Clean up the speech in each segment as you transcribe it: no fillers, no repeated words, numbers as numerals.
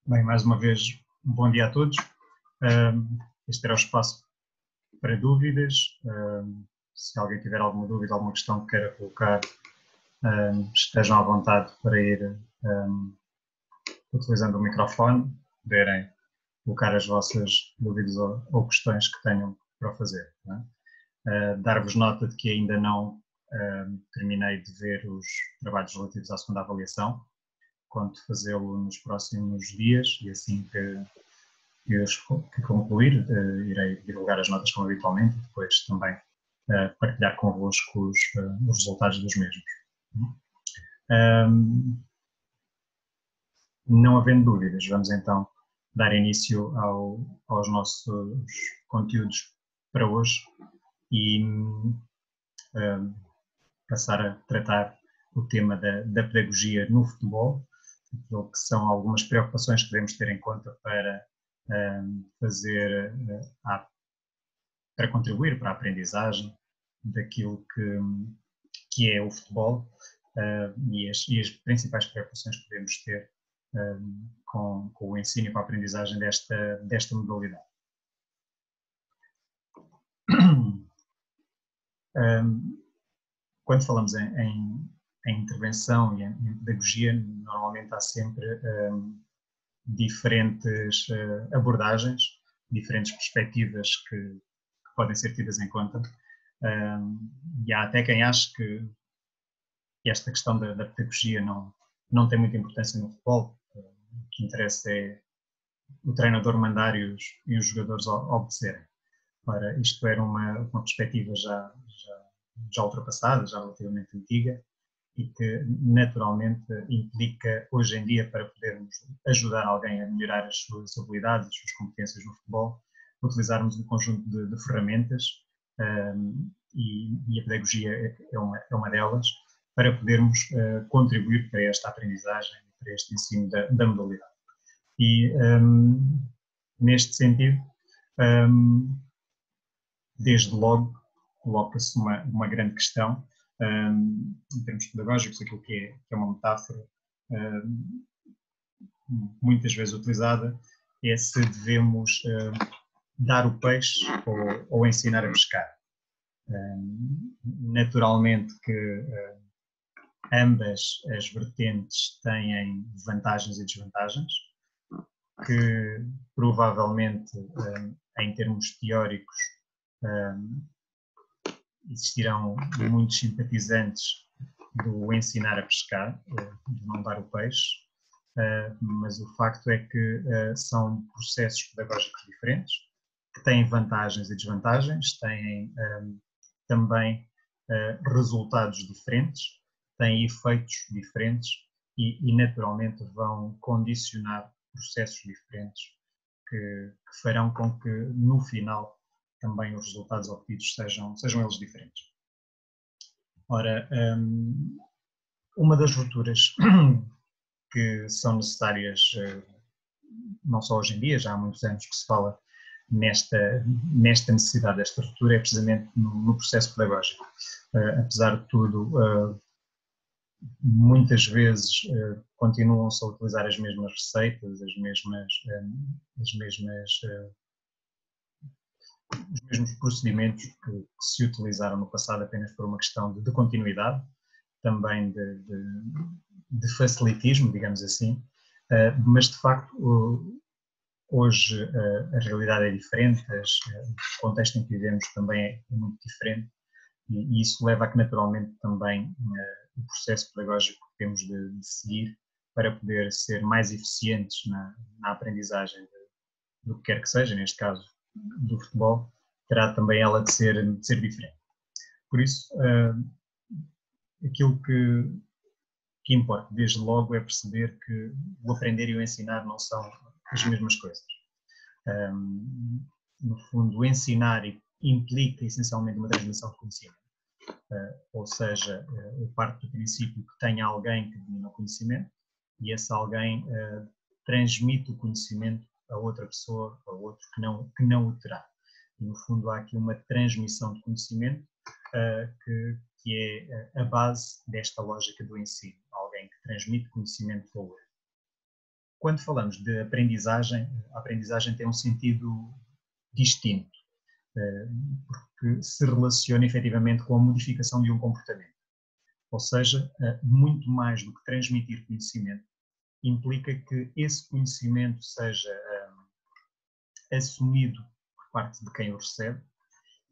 Bem, mais uma vez, um bom dia a todos. Este era o espaço para dúvidas. Se alguém tiver alguma dúvida, alguma questão que queira colocar, estejam à vontade para ir utilizando o microfone, poderem colocar as vossas dúvidas ou questões que tenham para fazer. Dar-vos nota de que ainda não terminei de ver os trabalhos relativos à segunda avaliação. Conto fazê-lo nos próximos dias e assim que concluir, irei divulgar as notas como habitualmente e depois também partilhar convosco os resultados dos mesmos. Não havendo dúvidas, vamos então dar início aos nossos conteúdos para hoje e passar a tratar o tema da pedagogia no futebol, aquilo que são algumas preocupações que devemos ter em conta para fazer, para contribuir para a aprendizagem daquilo que é o futebol e as principais preocupações que devemos ter com o ensino e com a aprendizagem desta modalidade. Quando falamos em intervenção e em pedagogia, normalmente há sempre diferentes abordagens, diferentes perspectivas que podem ser tidas em conta. E há até quem ache que esta questão da pedagogia não tem muita importância no futebol. O que interessa é o treinador mandar e os jogadores obedecerem. Ora, isto era uma perspectiva já ultrapassada, já relativamente antiga, e que naturalmente implica hoje em dia, para podermos ajudar alguém a melhorar as suas habilidades, as suas competências no futebol, utilizarmos um conjunto de ferramentas e a pedagogia é uma delas, para podermos contribuir para esta aprendizagem, para este ensino da modalidade. E neste sentido, desde logo, coloca-se uma grande questão, em termos pedagógicos, aquilo que é uma metáfora muitas vezes utilizada, é se devemos dar o peixe ou ensinar a pescar. Naturalmente que ambas as vertentes têm vantagens e desvantagens, que provavelmente, em termos teóricos, existirão muitos simpatizantes do ensinar a pescar, de não dar o peixe, mas o facto é que são processos pedagógicos diferentes, que têm vantagens e desvantagens, têm também resultados diferentes, têm efeitos diferentes e naturalmente vão condicionar processos diferentes que farão com que no final também os resultados obtidos sejam eles diferentes. Ora, uma das rupturas que são necessárias, não só hoje em dia, já há muitos anos que se fala nesta necessidade desta ruptura, é precisamente no processo pedagógico. Apesar de tudo, muitas vezes continuam-se a utilizar as mesmas receitas, os mesmos procedimentos que se utilizaram no passado apenas por uma questão de continuidade, também de facilitismo, digamos assim, mas de facto hoje a realidade é diferente, o contexto em que vivemos também é muito diferente e isso leva a que naturalmente também o processo pedagógico que temos de seguir para poder ser mais eficientes na aprendizagem do que quer que seja, neste caso do futebol, terá também ela de ser diferente. Por isso, aquilo que importa desde logo é perceber que o aprender e o ensinar não são as mesmas coisas. No fundo, o ensinar implica essencialmente uma transmissão de conhecimento, ou seja, eu parto do princípio que tenha alguém que domina o conhecimento e esse alguém transmite o conhecimento a outra pessoa, a outro que não o terá. E, no fundo, há aqui uma transmissão de conhecimento que é a base desta lógica do ensino. Alguém que transmite conhecimento ao outro. Quando falamos de aprendizagem, a aprendizagem tem um sentido distinto, porque se relaciona efetivamente com a modificação de um comportamento. Ou seja, muito mais do que transmitir conhecimento, implica que esse conhecimento seja assumido por parte de quem o recebe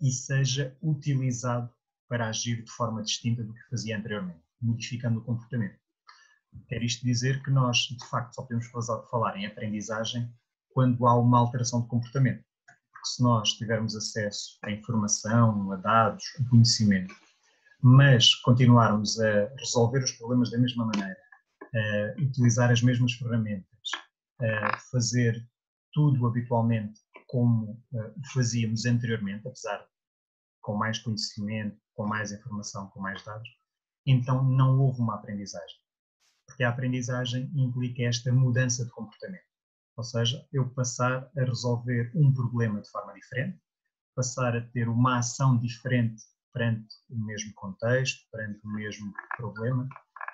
e seja utilizado para agir de forma distinta do que fazia anteriormente, modificando o comportamento. Quer isto dizer que nós, de facto, só podemos falar em aprendizagem quando há uma alteração de comportamento. Porque se nós tivermos acesso a informação, a dados, a conhecimento, mas continuarmos a resolver os problemas da mesma maneira, a utilizar as mesmas ferramentas, a fazer tudo habitualmente como fazíamos anteriormente, apesar de com mais conhecimento, com mais informação, com mais dados, então não houve uma aprendizagem. Porque a aprendizagem implica esta mudança de comportamento. Ou seja, eu passar a resolver um problema de forma diferente, passar a ter uma ação diferente perante o mesmo contexto, perante o mesmo problema,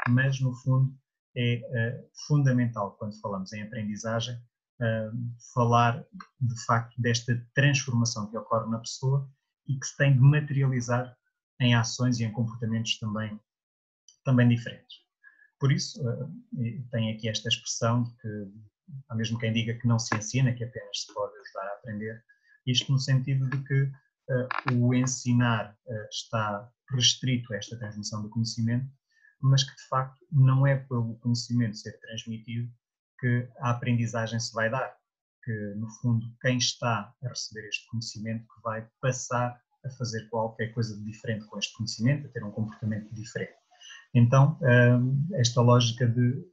mas no fundo é fundamental, quando falamos em aprendizagem, falar de facto desta transformação que ocorre na pessoa e que se tem de materializar em ações e em comportamentos também diferentes. Por isso, tem aqui esta expressão de que há mesmo quem diga que não se ensina, que apenas se pode ajudar a aprender, isto no sentido de que o ensinar está restrito a esta transmissão do conhecimento, mas que de facto não é pelo conhecimento ser transmitido que a aprendizagem se vai dar, que no fundo quem está a receber este conhecimento que vai passar a fazer qualquer coisa de diferente com este conhecimento, a ter um comportamento diferente. Então, esta lógica de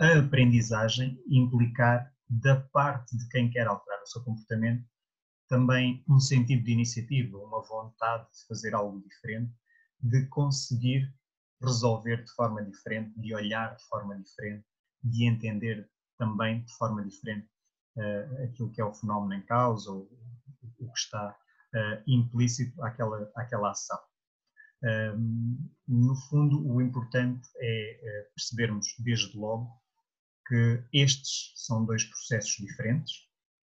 a aprendizagem implicar da parte de quem quer alterar o seu comportamento também um sentido de iniciativa, uma vontade de fazer algo diferente, de conseguir resolver de forma diferente, de olhar de forma diferente, de entender também de forma diferente aquilo que é o fenómeno em causa, ou o que está implícito àquela ação. No fundo, o importante é percebermos desde logo que estes são dois processos diferentes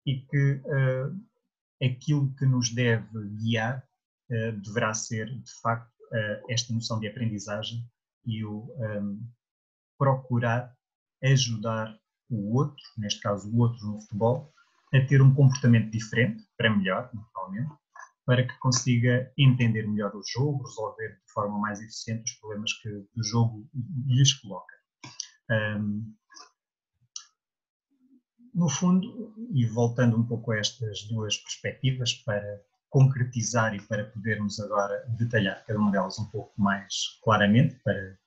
e que aquilo que nos deve guiar deverá ser, de facto, esta noção de aprendizagem e o procurar ajudar o outro, neste caso o outro no futebol, a ter um comportamento diferente, para melhor, naturalmente, para que consiga entender melhor o jogo, resolver de forma mais eficiente os problemas que o jogo lhes coloca. No fundo, e voltando um pouco a estas duas perspectivas para concretizar e para podermos agora detalhar cada uma delas um pouco mais claramente, para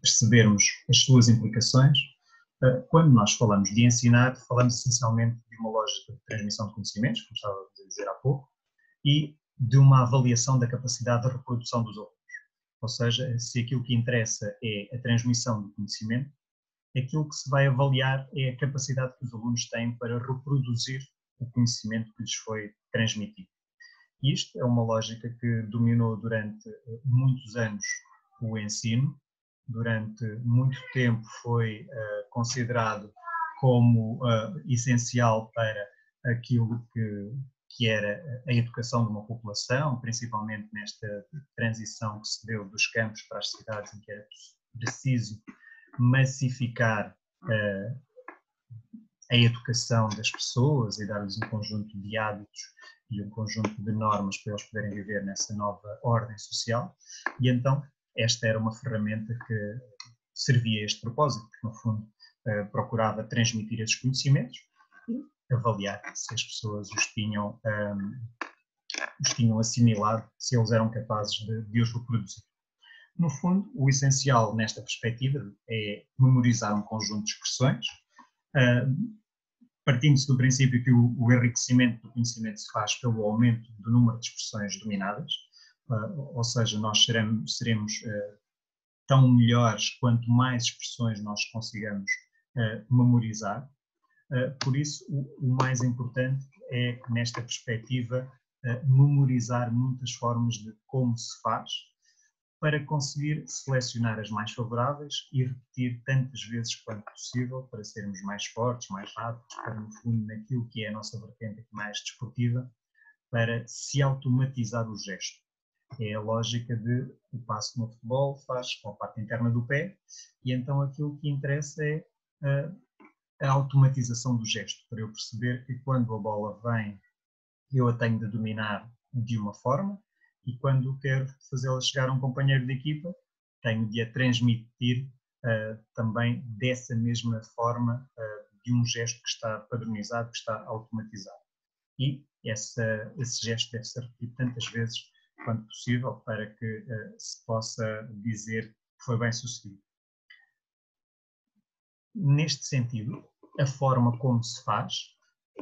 percebermos as suas implicações, quando nós falamos de ensinar, falamos essencialmente de uma lógica de transmissão de conhecimentos, como estava a dizer há pouco, e de uma avaliação da capacidade de reprodução dos alunos. Ou seja, se aquilo que interessa é a transmissão do conhecimento, aquilo que se vai avaliar é a capacidade que os alunos têm para reproduzir o conhecimento que lhes foi transmitido. E isto é uma lógica que dominou durante muitos anos o ensino, durante muito tempo foi considerado como essencial para aquilo que era a educação de uma população, principalmente nesta transição que se deu dos campos para as cidades, em que era preciso massificar a educação das pessoas e dar-lhes um conjunto de hábitos e um conjunto de normas para eles poderem viver nessa nova ordem social. E então esta era uma ferramenta que servia a este propósito, porque no fundo procurava transmitir esses conhecimentos e avaliar se as pessoas os tinham assimilado, se eles eram capazes de os reproduzir. No fundo, o essencial nesta perspectiva é memorizar um conjunto de expressões, partindo-se do princípio que o enriquecimento do conhecimento se faz pelo aumento do número de expressões dominadas, ou seja, nós seremos tão melhores quanto mais expressões nós consigamos memorizar. Por isso, o mais importante é, nesta perspectiva, memorizar muitas formas de como se faz, para conseguir selecionar as mais favoráveis e repetir tantas vezes quanto possível para sermos mais fortes, mais rápidos, para no fundo naquilo que é a nossa vertente mais desportiva, para se automatizar o gesto. É a lógica de o passo no futebol faz com a parte interna do pé e então aquilo que interessa é a automatização do gesto, para eu perceber que quando a bola vem eu a tenho de dominar de uma forma e quando quero fazê-la chegar a um companheiro de equipa tenho de a transmitir também dessa mesma forma de um gesto que está padronizado, que está automatizado. E esse gesto deve ser repetido tantas vezes quanto possível para que se possa dizer que foi bem sucedido. Neste sentido, a forma como se faz,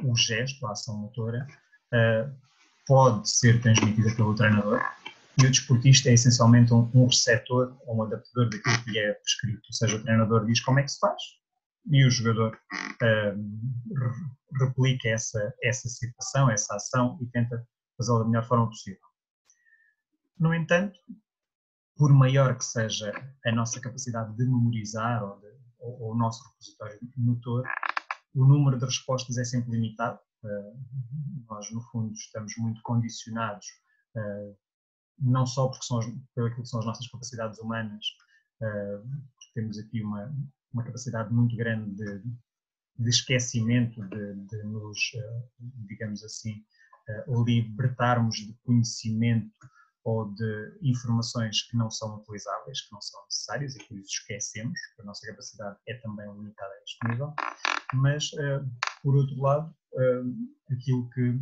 o gesto, a ação motora, pode ser transmitida pelo treinador e o desportista é essencialmente um receptor ou um adaptador daquilo que lhe é prescrito. Ou seja, o treinador diz como é que se faz e o jogador replica essa situação, essa ação e tenta fazê-la da melhor forma possível. No entanto, por maior que seja a nossa capacidade de memorizar ou o nosso repositório motor, o número de respostas é sempre limitado. Nós, no fundo, estamos muito condicionados, não só pelo aquilo que são as nossas capacidades humanas, porque temos aqui uma capacidade muito grande de esquecimento, de nos, digamos assim, libertarmos de conhecimento ou de informações que não são utilizáveis, que não são necessárias e por isso esquecemos, a nossa capacidade é também limitada a este nível, mas, por outro lado, aquilo que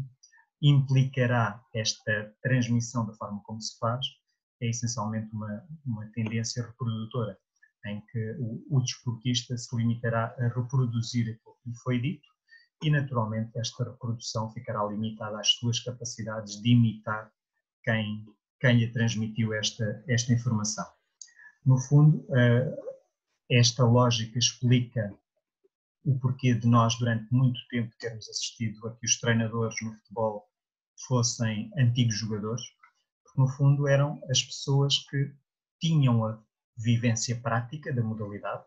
implicará esta transmissão da forma como se faz é essencialmente uma tendência reprodutora, em que o desportista se limitará a reproduzir aquilo que lhe foi dito e, naturalmente, esta reprodução ficará limitada às suas capacidades de imitar quem lhe transmitiu esta informação. No fundo, esta lógica explica o porquê de nós, durante muito tempo, termos assistido a que os treinadores no futebol fossem antigos jogadores, porque no fundo eram as pessoas que tinham a vivência prática da modalidade,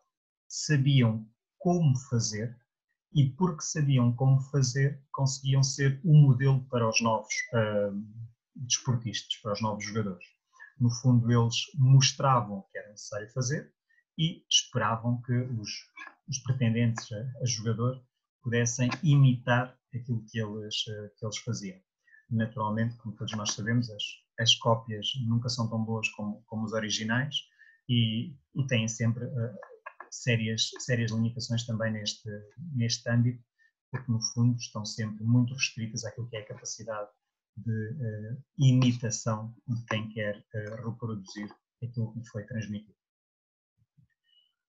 sabiam como fazer e porque sabiam como fazer, conseguiam ser o modelo para os novos desportistas, para os novos jogadores. No fundo, eles mostravam o que era necessário fazer e esperavam que os pretendentes a jogador pudessem imitar aquilo que eles faziam. Naturalmente, como todos nós sabemos, as cópias nunca são tão boas como os originais e têm sempre sérias limitações também neste âmbito, porque no fundo estão sempre muito restritas àquilo que é a capacidade de imitação de quem quer reproduzir aquilo que lhe foi transmitido.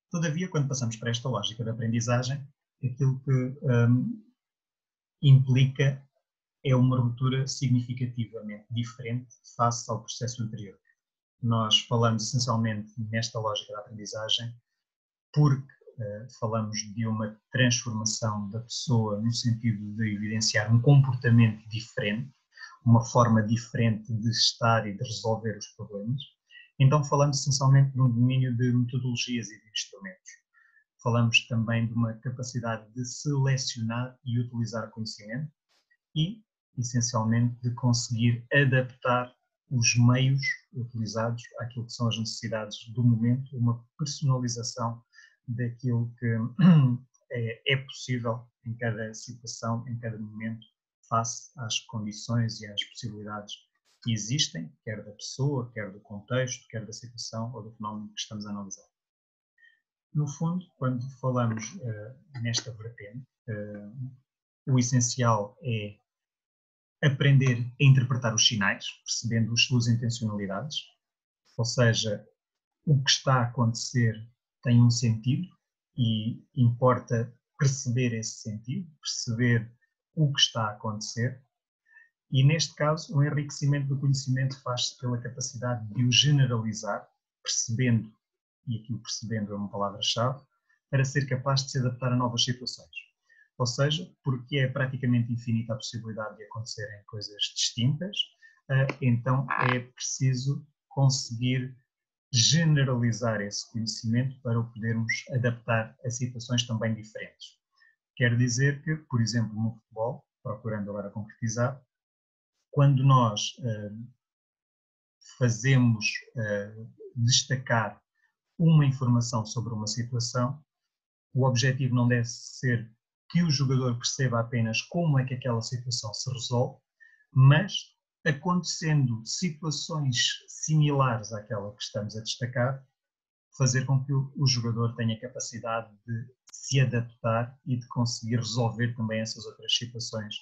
Todavia, quando passamos para esta lógica de aprendizagem, aquilo que implica é uma ruptura significativamente diferente face ao processo anterior. Nós falamos essencialmente nesta lógica da aprendizagem porque falamos de uma transformação da pessoa no sentido de evidenciar um comportamento diferente, uma forma diferente de estar e de resolver os problemas. Então falamos essencialmente de um domínio de metodologias e de instrumentos. Falamos também de uma capacidade de selecionar e utilizar conhecimento e, essencialmente, de conseguir adaptar os meios utilizados àquilo que são as necessidades do momento, uma personalização daquilo que é possível em cada situação, em cada momento, face às condições e às possibilidades que existem, quer da pessoa, quer do contexto, quer da situação ou do fenómeno que estamos a analisar. No fundo, quando falamos nesta vertente, o essencial é aprender a interpretar os sinais, percebendo as suas intencionalidades, ou seja, o que está a acontecer tem um sentido e importa perceber esse sentido, perceber o que está a acontecer e, neste caso, o enriquecimento do conhecimento faz-se pela capacidade de o generalizar, percebendo, e aqui o percebendo é uma palavra-chave, para ser capaz de se adaptar a novas situações. Ou seja, porque é praticamente infinita a possibilidade de acontecerem coisas distintas, então é preciso conseguir generalizar esse conhecimento para o podermos adaptar a situações também diferentes. Quer dizer que, por exemplo, no futebol, procurando agora concretizar, quando nós fazemos destacar uma informação sobre uma situação, o objetivo não deve ser que o jogador perceba apenas como é que aquela situação se resolve, mas acontecendo situações similares àquela que estamos a destacar, fazer com que o jogador tenha capacidade de se adaptar e de conseguir resolver também essas outras situações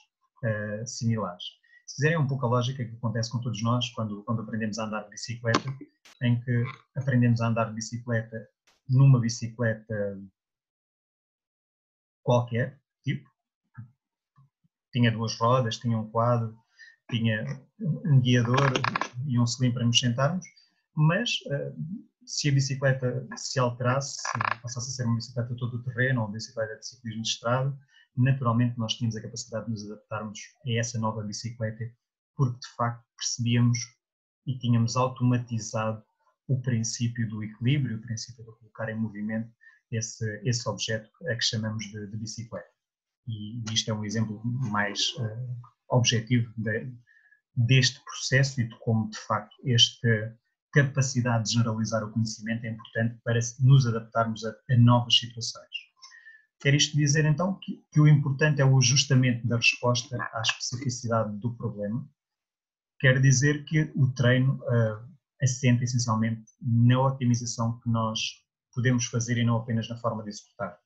similares. Se fizerem um pouco a lógica que acontece com todos nós quando aprendemos a andar de bicicleta, em que aprendemos a andar de bicicleta numa bicicleta qualquer, tipo, tinha duas rodas, tinha um quadro, tinha um guiador e um selim para nos sentarmos, mas se a bicicleta se alterasse, se passasse a ser uma bicicleta todo terreno ou uma bicicleta de ciclismo de estrada, naturalmente nós tínhamos a capacidade de nos adaptarmos a essa nova bicicleta, porque de facto percebíamos e tínhamos automatizado o princípio do equilíbrio, o princípio de colocar em movimento esse objeto a que chamamos de bicicleta. E isto é um exemplo mais objetivo deste processo e de como, de facto, esta capacidade de generalizar o conhecimento é importante para nos adaptarmos a novas situações. Quer isto dizer, então, que o importante é o ajustamento da resposta à especificidade do problema. Quer dizer que o treino assenta essencialmente na otimização que nós podemos fazer e não apenas na forma de executar.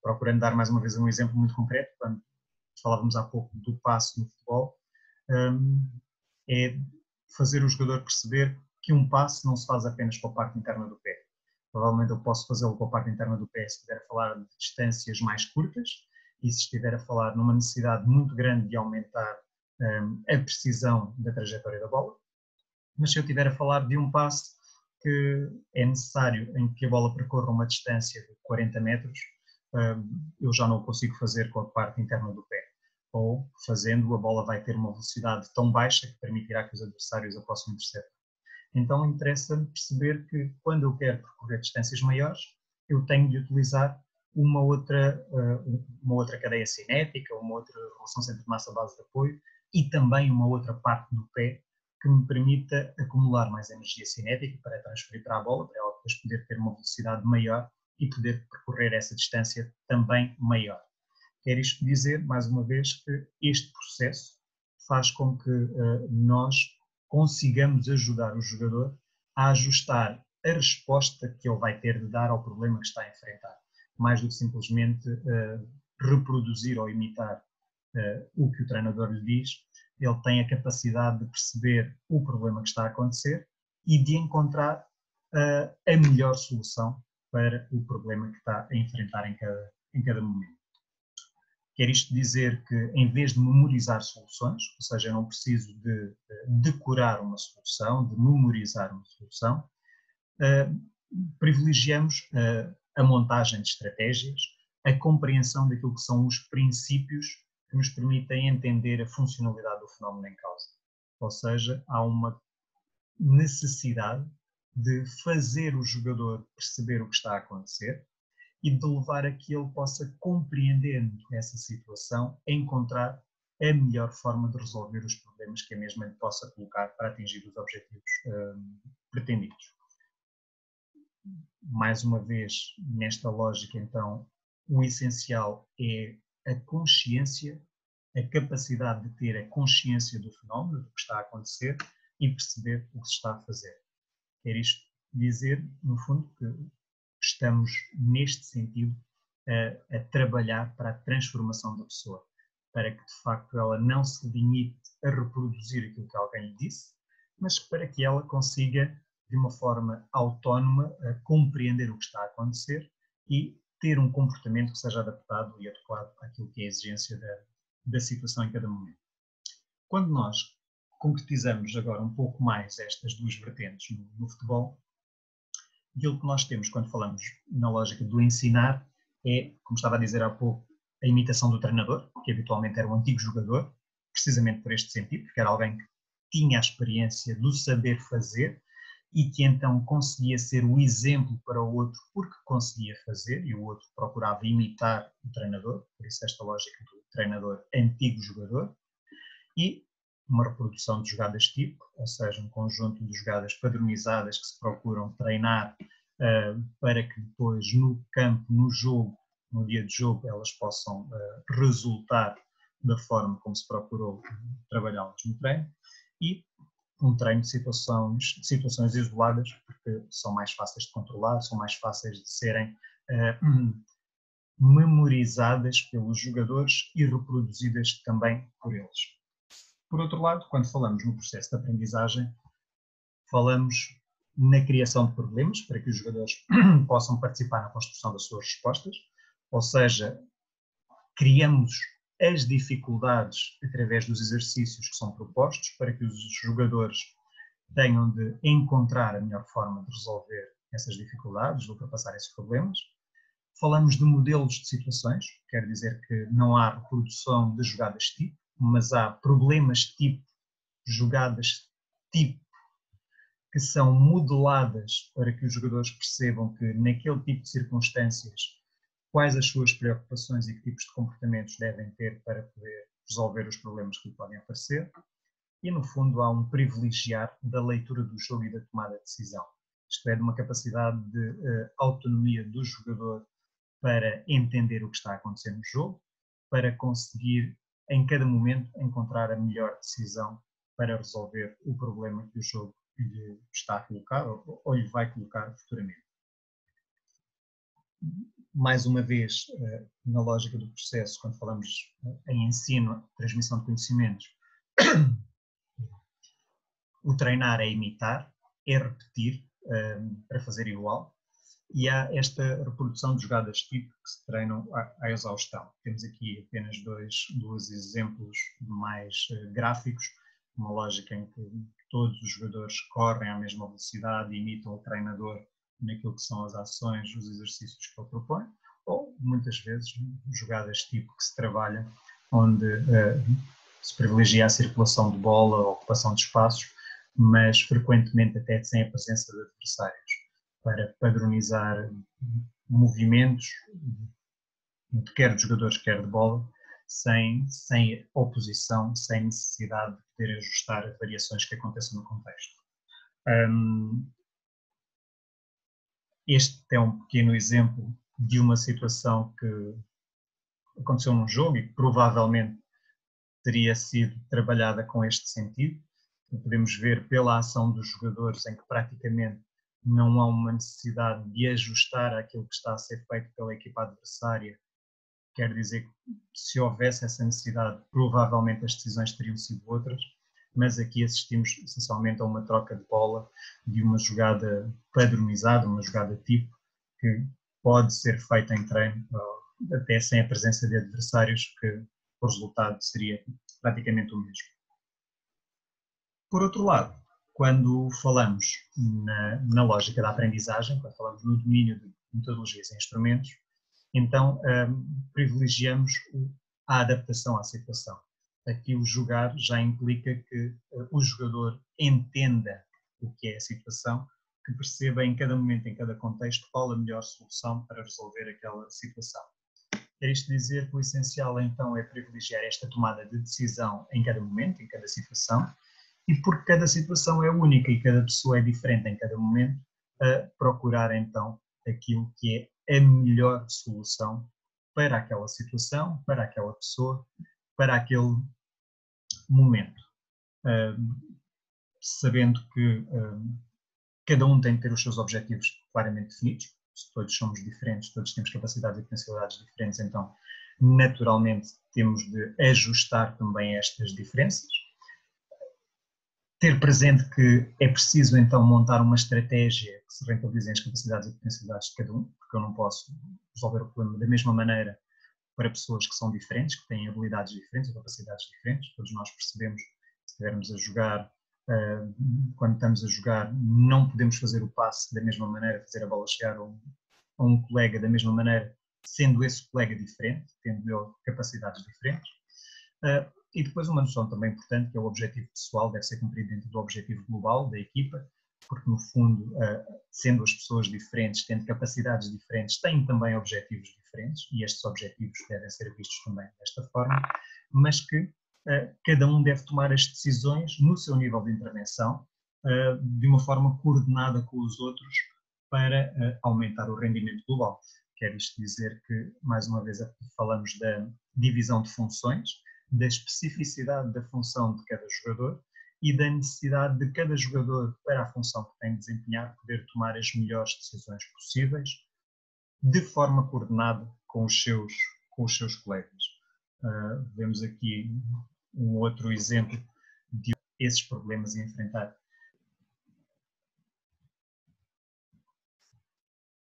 Procurando dar mais uma vez um exemplo muito concreto, quando falávamos há pouco do passe no futebol, é fazer o jogador perceber que um passe não se faz apenas com a parte interna do pé. Provavelmente eu posso fazê-lo com a parte interna do pé se estiver a falar de distâncias mais curtas e se estiver a falar numa necessidade muito grande de aumentar a precisão da trajetória da bola. Mas se eu estiver a falar de um passe que é necessário em que a bola percorra uma distância de 40 metros, eu já não o consigo fazer com a parte interna do pé. Ou, fazendo, a bola vai ter uma velocidade tão baixa que permitirá que os adversários a possam interceptar. Então interessa-me perceber que quando eu quero percorrer distâncias maiores, eu tenho de utilizar uma outra cadeia cinética, uma outra relação centro de massa-base de apoio e também uma outra parte do pé que me permita acumular mais energia cinética para transferir para a bola, para ela depois poder ter uma velocidade maior e poder percorrer essa distância também maior. Quer isto dizer, mais uma vez, que este processo faz com que nós consigamos ajudar o jogador a ajustar a resposta que ele vai ter de dar ao problema que está a enfrentar, mais do que simplesmente reproduzir ou imitar o que o treinador lhe diz. Ele tem a capacidade de perceber o problema que está a acontecer e de encontrar a melhor solução para o problema que está a enfrentar em cada momento. Quer isto dizer que, em vez de memorizar soluções, ou seja, eu não preciso de decorar uma solução, de memorizar uma solução, privilegiamos a montagem de estratégias, a compreensão daquilo que são os princípios que nos permitem entender a funcionalidade do fenómeno em causa. Ou seja, há uma necessidade de fazer o jogador perceber o que está a acontecer e de levar a que ele possa, compreendendo essa situação, encontrar a melhor forma de resolver os problemas que a mesma lhe possa colocar para atingir os objetivos pretendidos. Mais uma vez, nesta lógica, então, o essencial é a consciência, a capacidade de ter a consciência do fenómeno, do que está a acontecer e perceber o que se está a fazer. Quer isto dizer, no fundo, que estamos, neste sentido, a trabalhar para a transformação da pessoa, para que, de facto, ela não se limite a reproduzir aquilo que alguém lhe disse, mas para que ela consiga, de uma forma autónoma, compreender o que está a acontecer e ter um comportamento que seja adaptado e adequado àquilo que é a exigência da situação em cada momento. Quando nós concretizamos agora um pouco mais estas duas vertentes no futebol, aquilo que nós temos quando falamos na lógica do ensinar é, como estava a dizer há pouco, a imitação do treinador, que habitualmente era um antigo jogador, precisamente por este sentido, porque era alguém que tinha a experiência do saber fazer e que então conseguia ser o exemplo para o outro porque conseguia fazer e o outro procurava imitar o treinador, por isso esta lógica do treinador antigo jogador, e uma reprodução de jogadas tipo, ou seja, um conjunto de jogadas padronizadas que se procuram treinar para que depois no campo, no jogo, no dia de jogo, elas possam resultar da forma como se procurou trabalhá-las no treino, e um treino de situações isoladas, porque são mais fáceis de controlar, são mais fáceis de serem memorizadas pelos jogadores e reproduzidas também por eles. Por outro lado, quando falamos no processo de aprendizagem, falamos na criação de problemas para que os jogadores possam participar na construção das suas respostas, ou seja, criamos as dificuldades através dos exercícios que são propostos para que os jogadores tenham de encontrar a melhor forma de resolver essas dificuldades, de ultrapassar esses problemas. Falamos de modelos de situações, quer dizer que não há reprodução de jogadas tipo, mas há problemas tipo, jogadas tipo, que são modeladas para que os jogadores percebam que naquele tipo de circunstâncias quais as suas preocupações e que tipos de comportamentos devem ter para poder resolver os problemas que lhe podem aparecer. E, no fundo, há um privilegiar da leitura do jogo e da tomada de decisão. Isto é, de uma capacidade de autonomia do jogador para entender o que está a acontecer no jogo, para conseguir, em cada momento, encontrar a melhor decisão para resolver o problema que o jogo lhe está a colocar ou lhe vai colocar futuramente. Mais uma vez, na lógica do processo, quando falamos em ensino, transmissão de conhecimentos, o treinar é imitar, é repetir para fazer igual, e há esta reprodução de jogadas tipo que se treinam à exaustão. Temos aqui apenas dois exemplos mais gráficos, uma lógica em que todos os jogadores correm à mesma velocidade e imitam o treinador naquilo que são as ações, os exercícios que ele propõe, ou muitas vezes jogadas tipo que se trabalha onde se privilegia a circulação de bola, a ocupação de espaços, mas frequentemente até sem a presença de adversários, para padronizar movimentos, quer de jogadores, quer de bola, sem oposição, sem necessidade de poder ajustar a variações que aconteçam no contexto. Este é um pequeno exemplo de uma situação que aconteceu num jogo e que provavelmente teria sido trabalhada com este sentido. Podemos ver pela ação dos jogadores em que praticamente não há uma necessidade de ajustar aquilo que está a ser feito pela equipa adversária. Quer dizer que se houvesse essa necessidade, provavelmente as decisões teriam sido outras, mas aqui assistimos essencialmente a uma troca de bola de uma jogada padronizada, uma jogada tipo, que pode ser feita em treino, até sem a presença de adversários, que o resultado seria praticamente o mesmo. Por outro lado, quando falamos na lógica da aprendizagem, quando falamos no domínio de metodologias e instrumentos, então privilegiamos a adaptação à situação. Aqui o jogar já implica que o jogador entenda o que é a situação, que perceba em cada momento, em cada contexto, qual a melhor solução para resolver aquela situação. Quer isto dizer que o essencial então é privilegiar esta tomada de decisão em cada momento, em cada situação, e porque cada situação é única e cada pessoa é diferente em cada momento, procurar então aquilo que é a melhor solução para aquela situação, para aquela pessoa, para aquele momento. Sabendo que cada um tem que ter os seus objetivos claramente definidos, se todos somos diferentes, todos temos capacidades e potencialidades diferentes, então naturalmente temos de ajustar também estas diferenças. Ter presente que é preciso então montar uma estratégia que se rentabilize as capacidades e potencialidades de cada um, porque eu não posso resolver o problema da mesma maneira para pessoas que são diferentes, que têm habilidades diferentes, capacidades diferentes. Todos nós percebemos que se estivermos a jogar, quando estamos a jogar, não podemos fazer o passe da mesma maneira, fazer a bola chegar a um colega da mesma maneira, sendo esse colega diferente, tendo ele capacidades diferentes. E depois uma noção também importante, que é o objetivo pessoal, deve ser cumprido dentro do objetivo global da equipa, porque no fundo, sendo as pessoas diferentes, tendo capacidades diferentes, têm também objetivos diferentes, e estes objetivos devem ser vistos também desta forma, mas que cada um deve tomar as decisões no seu nível de intervenção, de uma forma coordenada com os outros, para aumentar o rendimento global. Quer isto dizer que, mais uma vez, aqui falamos da divisão de funções, da especificidade da função de cada jogador e da necessidade de cada jogador, para a função que tem de desempenhar, poder tomar as melhores decisões possíveis, de forma coordenada com os seus colegas. Vemos aqui um outro exemplo de esses problemas a enfrentar.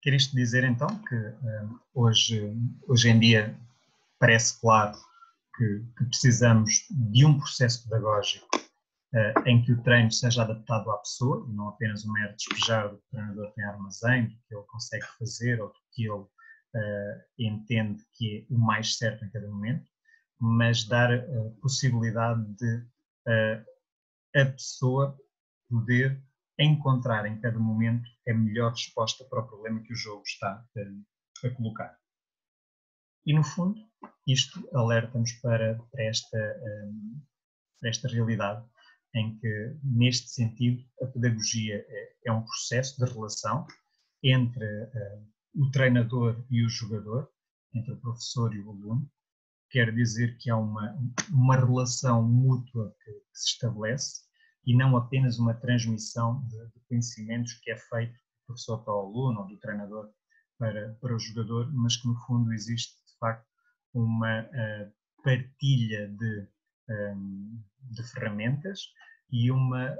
Quer isto dizer, então, que hoje em dia parece claro que precisamos de um processo pedagógico em que o treino seja adaptado à pessoa, e não apenas um mero despejar do que o treinador tem armazém, do que ele consegue fazer ou do que ele entende que é o mais certo em cada momento, mas dar a possibilidade de a pessoa poder encontrar em cada momento a melhor resposta para o problema que o jogo está a colocar. E, no fundo, isto alerta-nos para esta realidade em que, neste sentido, a pedagogia é um processo de relação entre o treinador e o jogador, entre o professor e o aluno. Quer dizer que há uma relação mútua que se estabelece e não apenas uma transmissão de conhecimentos que é feito do professor para o aluno ou do treinador para o jogador, mas que, no fundo, existe, de facto, uma partilha de ferramentas e uma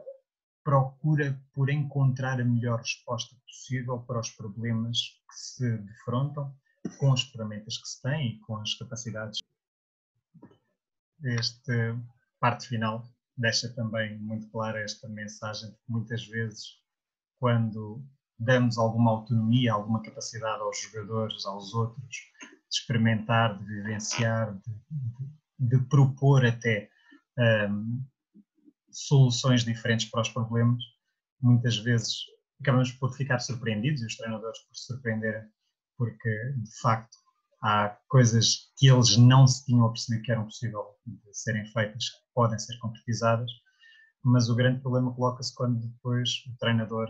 procura por encontrar a melhor resposta possível para os problemas que se defrontam com as ferramentas que se têm e com as capacidades. Esta parte final deixa também muito clara esta mensagem de que muitas vezes, quando damos alguma autonomia, alguma capacidade aos jogadores, aos outros, de experimentar, de vivenciar, de propor até soluções diferentes para os problemas, muitas vezes acabamos por ficar surpreendidos, e os treinadores por se surpreenderem, porque de facto há coisas que eles não se tinham apercebido que eram possível de serem feitas, que podem ser concretizadas, mas o grande problema coloca-se quando depois o treinador,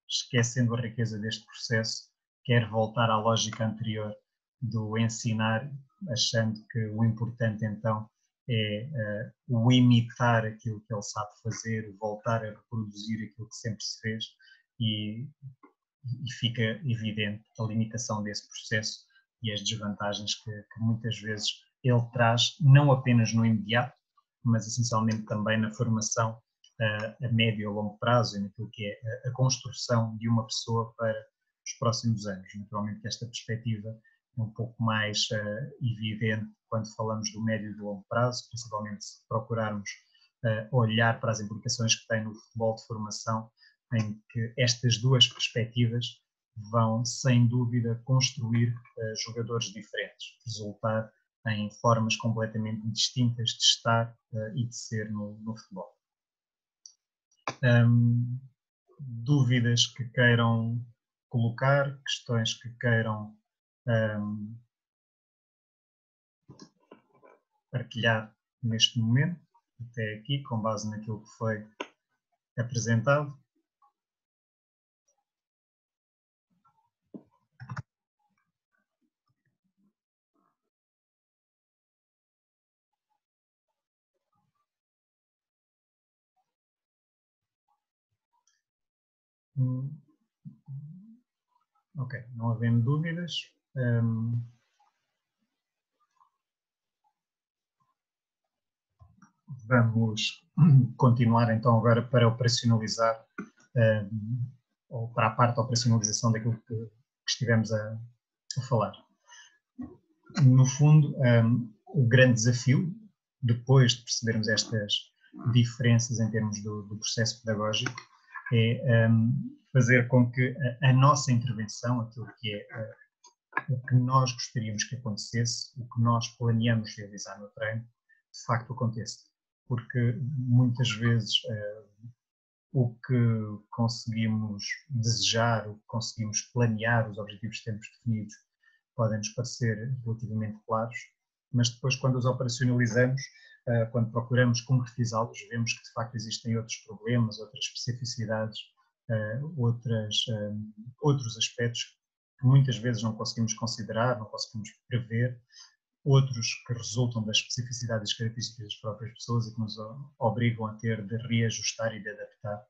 esquecendo a riqueza deste processo, quer voltar à lógica anterior do ensinar, achando que o importante então é o imitar aquilo que ele sabe fazer, voltar a reproduzir aquilo que sempre se fez, e fica evidente a limitação desse processo e as desvantagens que muitas vezes ele traz, não apenas no imediato, mas essencialmente também na formação a médio e a longo prazo, e naquilo que é a construção de uma pessoa para os próximos anos. Naturalmente que esta perspectiva é um pouco mais evidente quando falamos do médio e do longo prazo, principalmente se procurarmos olhar para as implicações que tem no futebol de formação, em que estas duas perspectivas vão, sem dúvida, construir jogadores diferentes, resultar em formas completamente distintas de estar e de ser no futebol. Dúvidas que queiram colocar, questões que queiram partilhar neste momento, até aqui, com base naquilo que foi apresentado. Ok, não havendo dúvidas, vamos continuar então agora para operacionalizar, ou para a parte da operacionalização daquilo que estivemos a falar. No fundo, o grande desafio, depois de percebermos estas diferenças em termos do processo pedagógico, é fazer com que a nossa intervenção, aquilo que é o que nós gostaríamos que acontecesse, o que nós planeamos realizar no treino, de facto aconteça. Porque muitas vezes o que conseguimos desejar, o que conseguimos planear, os objetivos que temos definidos, podem nos parecer relativamente claros, mas depois quando os operacionalizamos, quando procuramos concretizá-los, vemos que de facto existem outros problemas, outras especificidades, outros aspectos que muitas vezes não conseguimos considerar, não conseguimos prever, outros que resultam das especificidades e características das próprias pessoas e que nos obrigam a ter de reajustar e de adaptar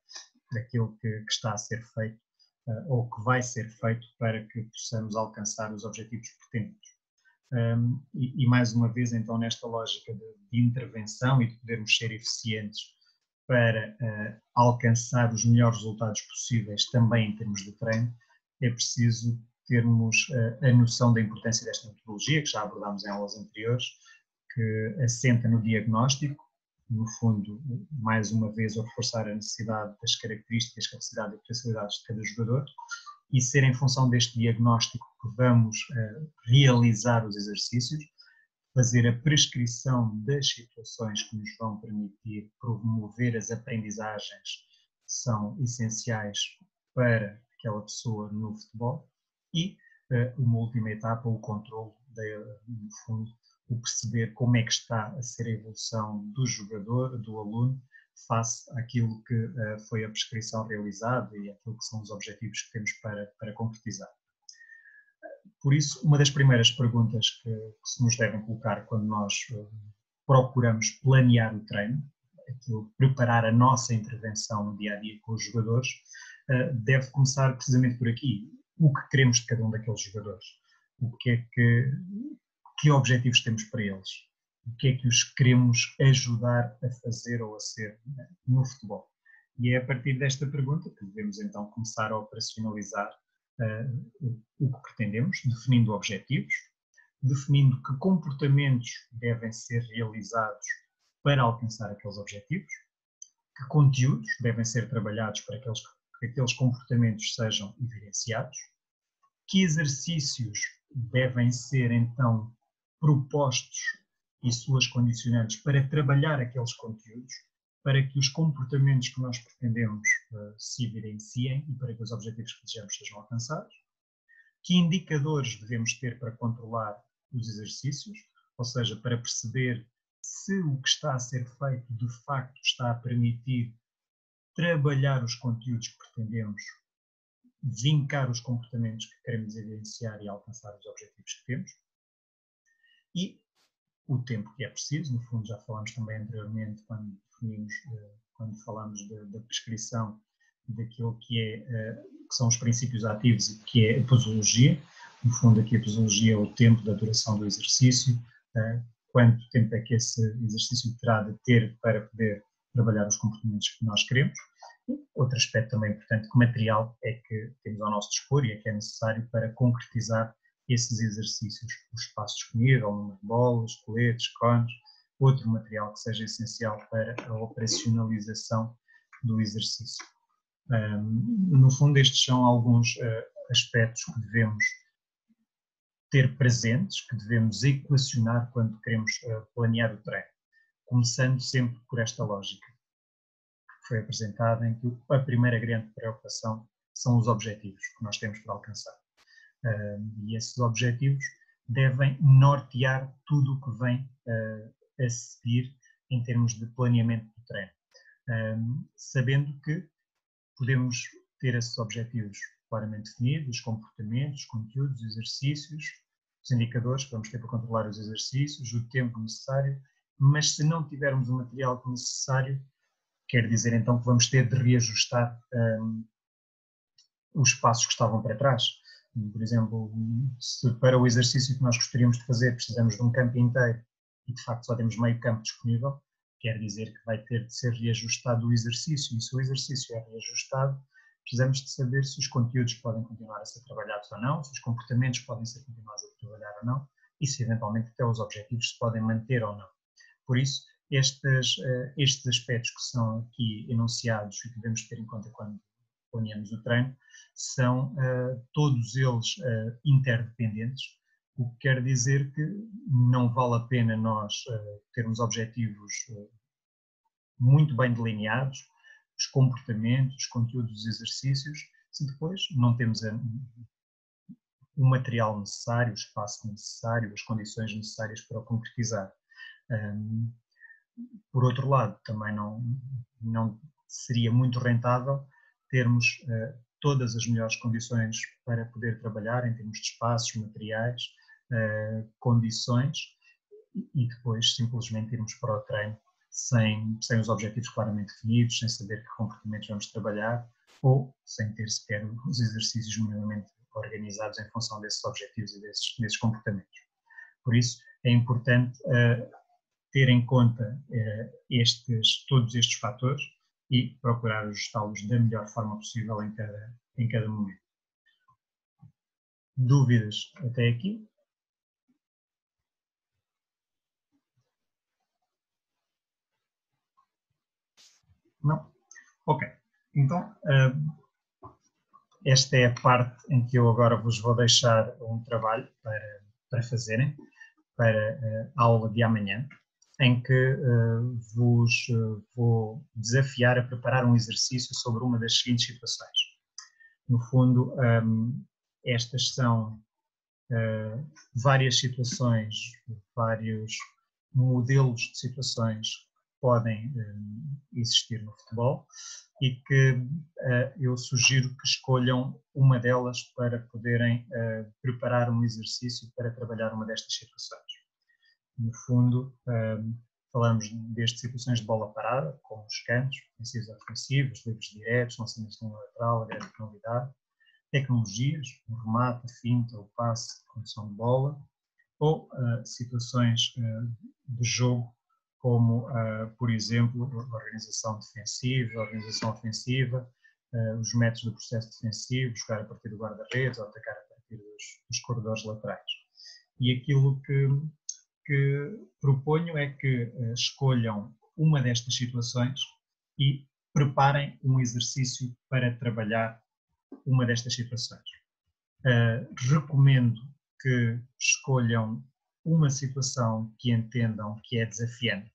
aquilo que está a ser feito ou que vai ser feito para que possamos alcançar os objetivos pretendidos. E mais uma vez, então, nesta lógica de intervenção e de podermos ser eficientes para alcançar os melhores resultados possíveis também em termos de treino, é preciso termos a noção da importância desta metodologia, que já abordámos em aulas anteriores, que assenta no diagnóstico, no fundo, mais uma vez, a reforçar a necessidade das características, capacidade e potencialidades de cada jogador, e ser em função deste diagnóstico que vamos realizar os exercícios, fazer a prescrição das situações que nos vão permitir promover as aprendizagens que são essenciais para aquela pessoa no futebol e uma última etapa, o controle, no fundo, o perceber como é que está a ser a evolução do jogador, do aluno, face àquilo que foi a prescrição realizada e àquilo que são os objetivos que temos para concretizar. Por isso, uma das primeiras perguntas que se nos devem colocar quando nós procuramos planear o treino, preparar a nossa intervenção no dia-a-dia com os jogadores, deve começar precisamente por aqui. O que queremos de cada um daqueles jogadores? Que objetivos temos para eles? O que é que os queremos ajudar a fazer ou a ser no futebol? E é a partir desta pergunta que devemos então começar a operacionalizar o que pretendemos, definindo objetivos, definindo que comportamentos devem ser realizados para alcançar aqueles objetivos, que conteúdos devem ser trabalhados para que aqueles comportamentos sejam evidenciados, que exercícios devem ser então propostos e suas condicionantes para trabalhar aqueles conteúdos, para que os comportamentos que nós pretendemos se evidenciem e para que os objetivos que desejamos sejam alcançados, que indicadores devemos ter para controlar os exercícios, ou seja, para perceber se o que está a ser feito de facto está a permitir trabalhar os conteúdos que pretendemos, vincar os comportamentos que queremos evidenciar e alcançar os objetivos que temos, e o tempo que é preciso. No fundo, já falámos também anteriormente, quando falamos da prescrição daquilo que são os princípios ativos e que é a posologia. No fundo, aqui a posologia é o tempo da duração do exercício, quanto tempo é que esse exercício terá de ter para poder trabalhar os comportamentos que nós queremos. E outro aspecto também importante, que material é que temos ao nosso dispor e é que é necessário para concretizar esses exercícios, o espaço disponível, o número de bolas, coletes, cones, outro material que seja essencial para a operacionalização do exercício. No fundo, estes são alguns aspectos que devemos ter presentes, que devemos equacionar quando queremos planear o treino, começando sempre por esta lógica que foi apresentada, em que a primeira grande preocupação são os objetivos que nós temos para alcançar. E esses objetivos devem nortear tudo o que vem a seguir em termos de planeamento do treino, sabendo que podemos ter esses objetivos claramente definidos, os comportamentos, os conteúdos, os exercícios, os indicadores que vamos ter para controlar os exercícios, o tempo necessário, mas se não tivermos o material necessário, quer dizer então que vamos ter de reajustar os passos que estavam para trás. Por exemplo, se para o exercício que nós gostaríamos de fazer precisamos de um campo inteiro e de facto só temos meio campo disponível, quer dizer que vai ter de ser reajustado o exercício, e se o exercício é reajustado, precisamos de saber se os conteúdos podem continuar a ser trabalhados ou não, se os comportamentos podem ser continuados a trabalhar ou não, e se eventualmente até os objetivos se podem manter ou não. Por isso, estes aspectos que são aqui enunciados e que devemos ter em conta quando planeamos o treino, são todos eles interdependentes, o que quer dizer que não vale a pena nós termos objetivos muito bem delineados, os comportamentos, os conteúdos dos exercícios, se depois não temos o material necessário, o espaço necessário, as condições necessárias para o concretizar. Por outro lado, também não seria muito rentável termos todas as melhores condições para poder trabalhar em termos de espaços, materiais, condições, e depois simplesmente irmos para o treino sem os objetivos claramente definidos, sem saber que comportamentos vamos trabalhar ou sem ter sequer os exercícios minimamente organizados em função desses objetivos e desses comportamentos. Por isso é importante ter em conta todos estes fatores e procurar ajustá-los da melhor forma possível em cada momento. Dúvidas até aqui? Não? Ok. Então, esta é a parte em que eu agora vos vou deixar um trabalho para fazerem, para a aula de amanhã, em que vos vou desafiar a preparar um exercício sobre uma das seguintes situações. No fundo, estas são várias situações, vários modelos de situações que podem existir no futebol e que eu sugiro que escolham uma delas para poderem preparar um exercício para trabalhar uma destas situações. No fundo, falamos desde situações de bola parada, como os cantos, ofensivos e ofensivos, livros diretos, lançamentos de linha lateral, a grande penalidade, tecnologias, o remate, a finta, o passe, a condução de bola, ou situações de jogo, como, por exemplo, a organização defensiva, a organização ofensiva, os métodos do processo defensivo, jogar a partir do guarda-redes ou atacar a partir dos corredores laterais. E aquilo que proponho é que escolham uma destas situações e preparem um exercício para trabalhar uma destas situações. Recomendo que escolham uma situação que entendam que é desafiante,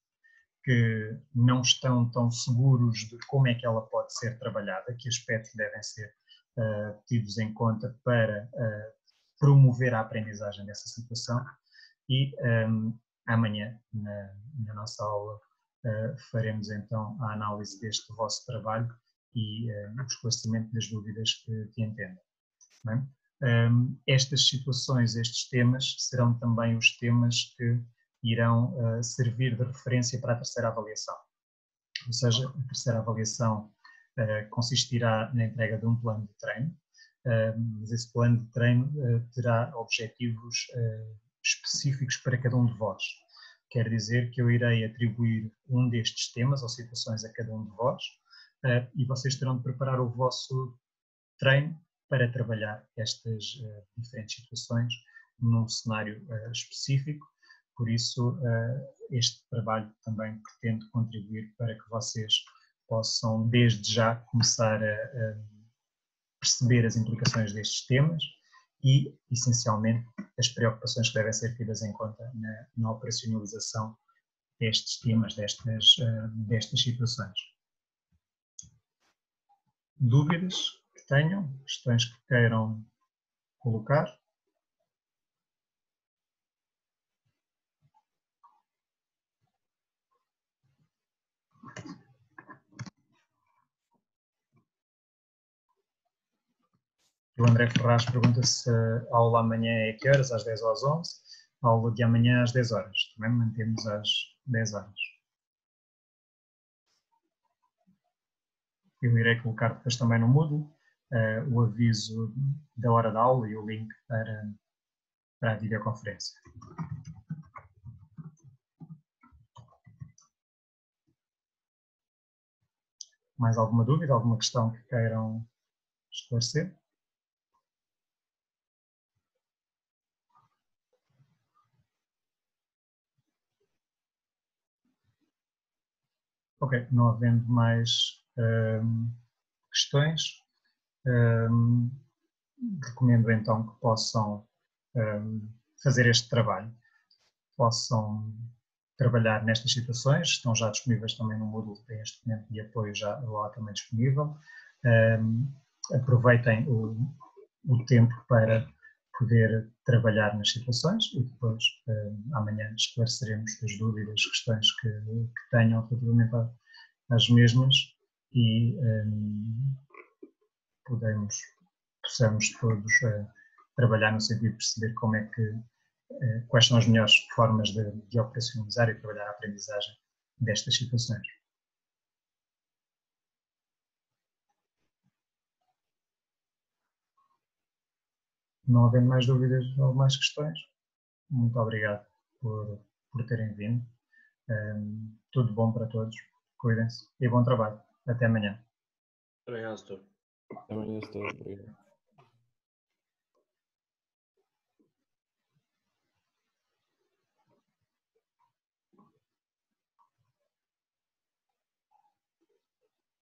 que não estão tão seguros de como é que ela pode ser trabalhada, que aspectos devem ser tidos em conta para promover a aprendizagem dessa situação e amanhã, na nossa aula, faremos então a análise deste vosso trabalho e o esclarecimento das dúvidas que entendem. Estas situações, estes temas, serão também os temas que irão servir de referência para a terceira avaliação. Ou seja, a terceira avaliação consistirá na entrega de um plano de treino, mas esse plano de treino terá objetivos específicos para cada um de vós. Quer dizer que eu irei atribuir um destes temas ou situações a cada um de vós e vocês terão de preparar o vosso treino para trabalhar estas diferentes situações num cenário específico. Por isso, este trabalho também pretende contribuir para que vocês possam, desde já, começar a perceber as implicações destes temas e, essencialmente, as preocupações que devem ser tidas em conta na operacionalização destes temas, destas situações. Dúvidas que tenham, questões que queiram colocar? O André Ferraz pergunta se a aula amanhã é a que horas, às 10 ou às 11? A aula de amanhã às 10 horas, também mantemos às 10 horas. Eu irei colocar depois também no Moodle o aviso da hora da aula e o link para a videoconferência. Mais alguma dúvida, alguma questão que queiram esclarecer? Ok, não havendo mais questões, recomendo então que possam fazer este trabalho, possam trabalhar nestas situações, estão já disponíveis também no Moodle, tem este documento de apoio já lá também disponível. Aproveitem o tempo para poder trabalhar nas situações e depois amanhã esclareceremos as dúvidas, questões que tenham relativamente às mesmas e possamos todos trabalhar no sentido de perceber como é que, quais são as melhores formas de operacionalizar e trabalhar a aprendizagem destas situações. Não havendo mais dúvidas ou mais questões, muito obrigado por terem vindo. Tudo bom para todos, cuidem-se e bom trabalho. Até amanhã. Obrigado, doutor. Até amanhã, doutor. Obrigado.